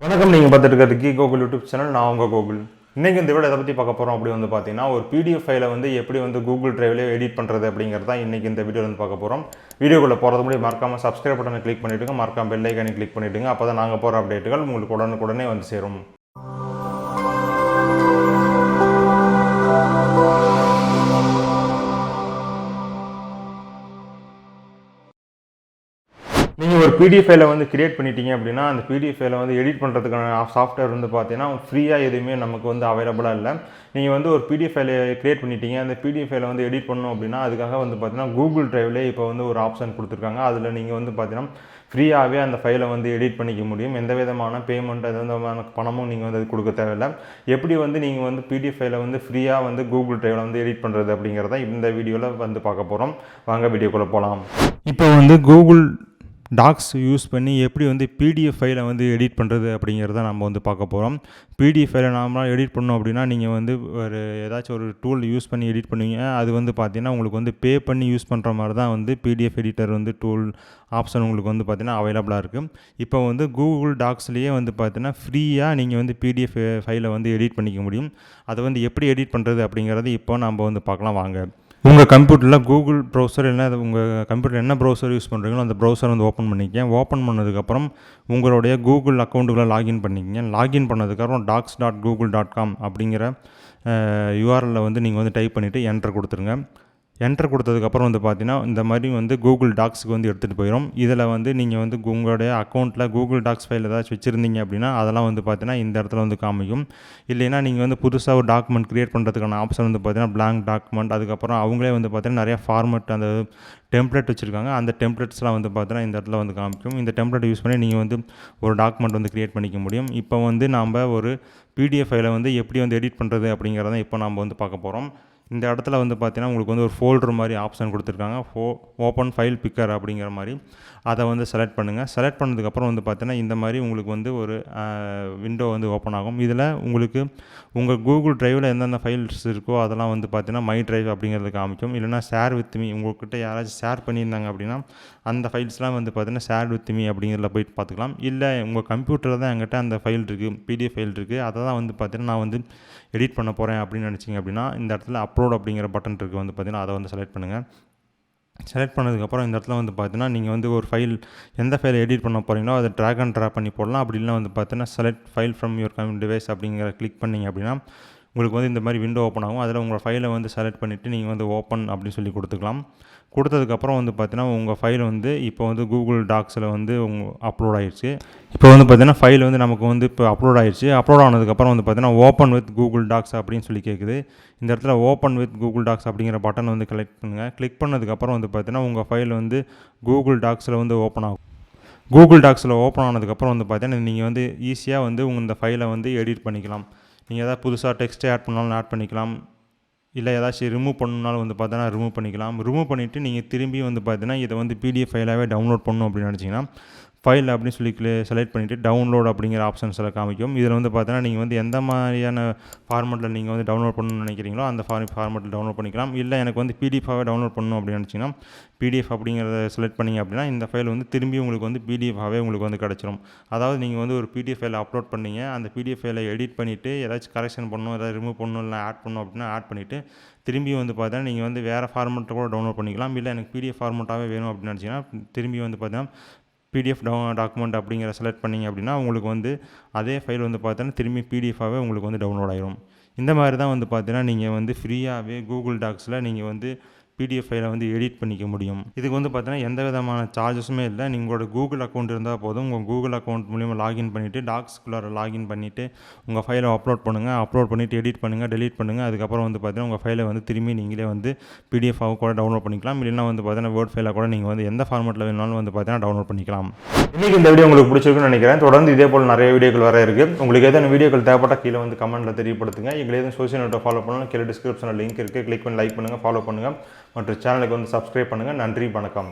வணக்கம். நீங்கள் பார்த்துட்டு இருக்கிறது கீக் கோகுல் யூடியூப் சேனல். நான் உங்கள் கோகுல். இன்றைக்கி இந்த வீடியோ எதை பற்றி பார்க்க போகிறோம் அப்படி வந்து பார்த்தீங்கன்னா, ஒரு பிடிஎஃப் ஃபைலை வந்து எப்படி வந்து கூகுள் டிரைவ்லேயே எடிட் பண்ணுறது அப்படிங்கிறது தான் இன்றைக்கி இந்த வீடியோவில் வந்து பார்க்க போகிறோம். வீடியோக்குள்ளே போகிறது முன்னாடி மறக்காமல் சப்ஸ்கிரைப் பட்டனை கிளிக் பண்ணிவிடுங்க, மறக்காமல் பெல் ஐக்கானை கிளிக் பண்ணிவிடுங்க. அப்போ தான் நாங்கள் போகிற அப்டேட்டுகள் உங்களுக்கு உடனுக்குடனே வந்து சேரும். நீங்கள் ஒரு பிடிஎஃப் ஃபைலை வந்து கிரியேட் பண்ணிட்டீங்க அப்படின்னா, அந்த பிடிஎஃப் ஃபைலை வந்து எடிட் பண்ணுறதுக்கான சாஃப்ட்வேர் வந்து பார்த்தீங்கன்னா ஃப்ரீயாக எதுவுமே நமக்கு வந்து அவைலபிளாக இல்லை. நீங்கள் வந்து ஒரு பிடிஎஃப் ஃபைலை கிரியேட் பண்ணிட்டீங்க, அந்த பிடிஎஃப் ஃபைலை வந்து எடிட் பண்ணணும் அப்படின்னா அதுக்காக வந்து பார்த்தீங்கன்னா கூகுள் டிரைவ்லேயே இப்போ வந்து ஒரு ஆப்ஷன் கொடுத்துருக்காங்க. அதில் நீங்கள் வந்து பார்த்தீங்கன்னா ஃப்ரீயாகவே அந்த ஃபைலை வந்து எடிட் பண்ணிக்க முடியும். எந்த விதமான பேமெண்ட் எந்த விதமான பணமும் நீங்கள் வந்து அது கொடுக்க தேவையில்லை. எப்படி வந்து நீங்கள் வந்து பிடிஎஃப் ஃபைலை வந்து ஃப்ரீயாக வந்து கூகுள் டிரைவில் வந்து எடிட் பண்ணுறது அப்படிங்கிறத இந்த வீடியோவில் வந்து பார்க்க போகிறோம். வாங்க வீடியோக்குள்ளே போகலாம். இப்போ வந்து கூகுள் டாக்ஸ் யூஸ் பண்ணி எப்படி வந்து பிடிஎஃப் ஃபைலை வந்து எடிட் பண்ணுறது அப்படிங்கிறத நம்ம வந்து பார்க்க போகிறோம். பிடிஎஃப் ஃபைலை நார்மலாக எடிட் பண்ணோம் அப்படின்னா நீங்கள் வந்து ஒரு ஏதாச்சும் ஒரு டூல் யூஸ் பண்ணி எடிட் பண்ணுவீங்க. அது வந்து பார்த்தீங்கன்னா உங்களுக்கு வந்து பே பண்ணி யூஸ் பண்ணுற மாதிரி தான் வந்து பிடிஎஃப் எடிட்டர் வந்து டூல் ஆப்ஷன் உங்களுக்கு வந்து பார்த்தீங்கன்னா அவைலபிளாக இருக்குது. இப்போ வந்து கூகுள் டாக்ஸ்லேயே வந்து பார்த்தீங்கன்னா ஃப்ரீயாக நீங்கள் வந்து பிடிஎஃப் ஃபைலை வந்து எடிட் பண்ணிக்க முடியும். அதை வந்து எப்படி எடிட் பண்ணுறது அப்படிங்கிறது இப்போ நம்ம வந்து பார்க்கலாம் வாங்க. உங்கள் கம்ப்யூட்டரில் கூகுள் ப்ரௌசர் இல்லை உங்கள் கம்ப்யூட்டர் என்ன ப்ரௌசர் யூஸ் பண்ணுறீங்களோ அந்த ப்ரௌசர் வந்து ஓப்பன் பண்ணிக்கங்க. ஓப்பன் பண்ணதுக்கப்புறம் உங்களுடைய கூகுள் அக்கௌண்ட்டுக்குள்ளே லாகின் பண்ணிக்கங்க. லாகின் பண்ணதுக்கப்புறம் docs.google.com அப்படிங்கிற யூஆர்எல்ல வந்து நீங்கள் வந்து டைப் பண்ணிவிட்டு என்டர் கொடுத்துருங்க. என்டர் கொடுத்ததுக்கப்புறம் வந்து பார்த்தீங்கன்னா இந்த மாதிரி வந்து கூகுள் டாக்ஸுக்கு வந்து எடுத்துகிட்டு போயிடும். இதில் வந்து நீங்கள் வந்து உங்களுடைய அக்கௌண்ட்டில் கூகுள் டாக்ஸ் ஃபைல் ஏதாச்சும் வச்சுருந்தீங்க அப்படின்னா அதெல்லாம் வந்து பார்த்தீங்கன்னா இந்த இடத்துல வந்து காமிக்கும். இல்லைன்னா நீங்கள் வந்து புதுசாக ஒரு டாக்குமெண்ட் க்ரியேட் பண்ணுறதுக்கான ஆப்ஷன் வந்து பார்த்தீங்கன்னா பிளாங்க் டாக்குமெண்ட், அதுக்கப்புறம் அவங்களே வந்து பார்த்தீங்கன்னா நிறையா ஃபார்மெட் அந்த டெம்ப்ளேட் வச்சுருக்காங்க. அந்த டெம்ப்ளேட்ஸ்லாம் வந்து பார்த்தீங்கன்னா இந்த இடத்துல வந்து காமிக்கும். இந்த டெம்ப்ளேட் யூஸ் பண்ணி நீங்கள் வந்து ஒரு டாக்குமெண்ட் வந்து க்ரியேட் பண்ணிக்க முடியும். இப்போ வந்து நாம் ஒரு பிடிஎஃப் ஃபைலை வந்து எப்படி வந்து எடிட் பண்ணுறது அப்படிங்கிறத இப்போ நாம் வந்து பார்க்க போகிறோம். இந்த இடத்துல வந்து பார்த்தீங்கன்னா உங்களுக்கு வந்து ஒரு ஃபோல்டர் மாதிரி ஆப்ஷன் கொடுத்துருக்காங்க. ஓப்பன் ஃபைல் பிக்கர் அப்படிங்கிற மாதிரி அதை வந்து செலக்ட் பண்ணுங்கள். செலக்ட் பண்ணதுக்கப்புறம் வந்து பார்த்தீங்கன்னா இந்த மாதிரி உங்களுக்கு வந்து ஒரு விண்டோ வந்து ஓப்பன் ஆகும். இதில் உங்களுக்கு உங்கள் கூகுள் டிரைவில் எந்தெந்த ஃபைல்ஸ் இருக்கோ அதெல்லாம் வந்து பார்த்தீங்கன்னா மை டிரைவ் அப்படிங்கிறது காமிக்கும். இல்லைனா ஷேர் வித் மீ, உங்கள்கிட்ட யாராச்சும் ஷேர் பண்ணியிருந்தாங்க அப்படின்னா அந்த ஃபைல்ஸ்லாம் வந்து பார்த்தீங்கன்னா ஷேர் வித் மீ அப்படிங்கிறத போய்ட்டு பார்த்துக்கலாம். இல்லை உங்கள் கம்ப்யூட்டரில் தான் என்கிட்ட அந்த ஃபைல் இருக்குது, பிடிஎஃப் ஃபைல் இருக்குது, அதை தான் வந்து பார்த்தீங்கன்னா நான் வந்து எடிட் பண்ண போகிறேன் அப்படின்னு நினச்சிங்க அப்படின்னா இந்த இடத்துல அப்லோட் அப்படிங்கிற பட்டன் இருக்குது வந்து பார்த்தீங்கன்னா அதை வந்து செலக்ட் பண்ணுங்கள். செலக்ட் பண்ணதுக்கப்புறம் இந்த இடத்துல வந்து பார்த்தீங்கன்னா நீங்கள் வந்து ஒரு ஃபைல் எந்த ஃபைலை எடிட் பண்ண போகிறீங்களோ அதை ட்ராக் அண்ட் ட்ராப் பண்ணி போடலாம். அப்படி இல்லைனா வந்து பார்த்தீங்கன்னா select file from your device அப்படிங்கிற கிளிக் பண்ணிங்க அப்படின்னா உங்களுக்கு வந்து இந்த மாதிரி விண்டோ ஓப்பன் ஆகும். அதில் உங்கள் ஃபைலை வந்து செலக்ட் பண்ணிவிட்டு நீங்கள் வந்து ஓப்பன் அப்படின்னு சொல்லி கொடுத்துக்கலாம். கொடுத்ததுக்கப்புறம் வந்து பார்த்தீங்கன்னா உங்கள் ஃபைல் வந்து இப்போ வந்து கூகுள் டாக்ஸில் வந்து அப்லோட் ஆகிடுச்சு. இப்போ வந்து பார்த்தீங்கன்னா ஃபைல் வந்து நமக்கு வந்து இப்போ அப்லோட் ஆகிடுச்சு. அப்லோட் ஆனதுக்கப்புறம் வந்து பார்த்தீங்கன்னா ஓப்பன் வித் கூகுள் டாக்ஸ் அப்படின்னு சொல்லி கேட்குது. இந்த இடத்துல ஓப்பன் வித் கூகுள் டாக்ஸ் அப்படிங்கிற பட்டன் வந்து கிளிக் பண்ணுங்கள். கிளிக் பண்ணதுக்கப்புறம் வந்து பார்த்தீங்கன்னா உங்கள் ஃபைல் வந்து கூகுள் டாக்ஸில் வந்து ஓப்பன் ஆகும். கூகுள் டாக்ஸில் ஓப்பன் ஆனதுக்கப்புறம் வந்து பார்த்தீங்கன்னா நீங்கள் வந்து ஈஸியாக வந்து இந்த ஃபைலை வந்து எடிட் பண்ணிக்கலாம். நீங்கள் எதாவது புதுசாக டெக்ஸ்ட் ஆட் பண்ணாலும் ஆட் பண்ணிக்கலாம். இல்லை ஏதாச்சும் ரிமூவ் பண்ணணுனாலும் வந்து பார்த்தீங்கன்னா ரிமூவ் பண்ணிக்கலாம். ரிமூவ் பண்ணிவிட்டு நீங்கள் திரும்பி வந்து பார்த்தீங்கன்னா இதை வந்து பிடிஎஃப் ஃபைலாகவே டவுன்லோட் பண்ணணும் அப்படின்னு நினச்சிங்கன்னா ஃபைல் அப்படின்னு சொல்லி செலக்ட் பண்ணிவிட்டு டவுன்லோட் அப்படிங்கிற ஆப்ஷன்ஸில் காமிக்கும். இதில் வந்து பார்த்தீங்கன்னா நீங்கள் வந்து எந்த மாதிரியான ஃபார்மெட்டில் நீங்கள் வந்து டவுன்லோட் பண்ணணும்னு நினைக்கிறீங்களோ அந்த ஃபார்மெட்டில் டவுன்லோட் பண்ணிக்கலாம். இல்லை எனக்கு வந்து பிடிஎஃபாகவே டவுன்லோட் பண்ணணும் அப்படின்னு நினச்சிங்கன்னா பிடிஎஃப் அப்படிங்கிறத செலக்ட் பண்ணிங்க அப்படின்னா இந்த ஃபைல் வந்து திரும்பி உங்களுக்கு வந்து பிடிஎஃபாகவே உங்களுக்கு வந்து கிடச்சிரும். அதாவது நீங்கள் வந்து ஒரு பிடிஎஃப் ஃபைலை அப்லோட் பண்ணீங்க, அந்த பிடிஎஃப் ஃபைலை எடிட் பண்ணிவிட்டு ஏதாச்சும் கரெக்ஷன் பண்ணணும், ஏதாவது ரிமூவ் பண்ணணும், இல்லை ஆட் பண்ணணும் அப்படின்னா ஆட் பண்ணிவிட்டு திரும்பி வந்து பார்த்தீங்கன்னா நீங்கள் வந்து வேறு ஃபார்மெட்டில் கூட டவுன்லோட் பண்ணிக்கலாம். இல்லை எனக்கு பிடிஎஃப் ஃபார்மெட்டாகவே வேணும் அப்படின்னு நினச்சிங்கன்னா திரும்பி வந்து பார்த்தீங்கன்னா பிடிஎஃப் டாக்குமெண்ட் அப்படிங்கிற செலக்ட் பண்ணிங்க அப்படின்னா உங்களுக்கு வந்து அதே ஃபைல் வந்து பார்த்தீங்கன்னா திரும்பி பிடிஎஃபாகவே உங்களுக்கு வந்து டவுன்லோட் ஆகிடும். இந்த மாதிரி தான் வந்து பார்த்தீங்கன்னா நீங்கள் வந்து ஃப்ரீயாகவே கூகுள் டாக்ஸில் நீங்கள் வந்து பிடிஎஃப் ஃபைலை வந்து எடிட் பண்ணிக்க முடியும். இதுக்கு வந்து பார்த்தீங்கன்னா எந்த விதமான சார்ஜஸுமே இல்லை. உங்களோட கூகுள் அக்கௌண்ட் இருந்தால் போதும். உங்கள் கூகுள் அக்கௌண்ட் மூலிமா லாகின் பண்ணிவிட்டு டாக்ஸ்குள்ளார லாகின் பண்ணிவிட்டு உங்கள் ஃபைலை அப்லோட் பண்ணுங்கள். அப்லோட் பண்ணிவிட்டு எடிட் பண்ணுங்கள், டெலீட் பண்ணுங்கள். அதுக்கப்புறம் வந்து பார்த்தீங்கன்னா உங்கள் ஃபைலை வந்து திரும்பி நீங்களே வந்து பிடிஎஃபாக கூட டவுன்லோட் பண்ணிக்கலாம். இல்லைனா வந்து பார்த்தீங்கன்னா வேர்ட் ஃபைலாக கூட நீங்கள் வந்து எந்த ஃபார்மெட்டில் வேணாலும் வந்து பார்த்தீங்கன்னா டவுன்லோட் பண்ணிக்கலாம். இன்றைக்கி இந்த வீடியோ உங்களுக்கு பிடிச்சிருக்குன்னு நினைக்கிறேன். தொடர்ந்து இதே போல் நிறைய வீடியோக்கள் வர இருக்குது. உங்களுக்கு எதாவது வீடியோக்கள் தேவைப்பட்டால் கீழே வந்து கமெண்ட்டில் தெரியப்படுத்துங்க. எங்களை எதுவும் சோஷியல் நெட்டை ஃபாலோ பண்ணணும், கீழே டிஸ்கிரிப்ஷனில் லிங்க் இருக்குது, கிளிக் பண்ணி லைக் பண்ணுங்கள், ஃபாலோ பண்ணுங்கள். மற்றும் சேனலுக்கு வந்து சப்ஸ்கிரைப் பண்ணுங்கள். நன்றி, வணக்கம்.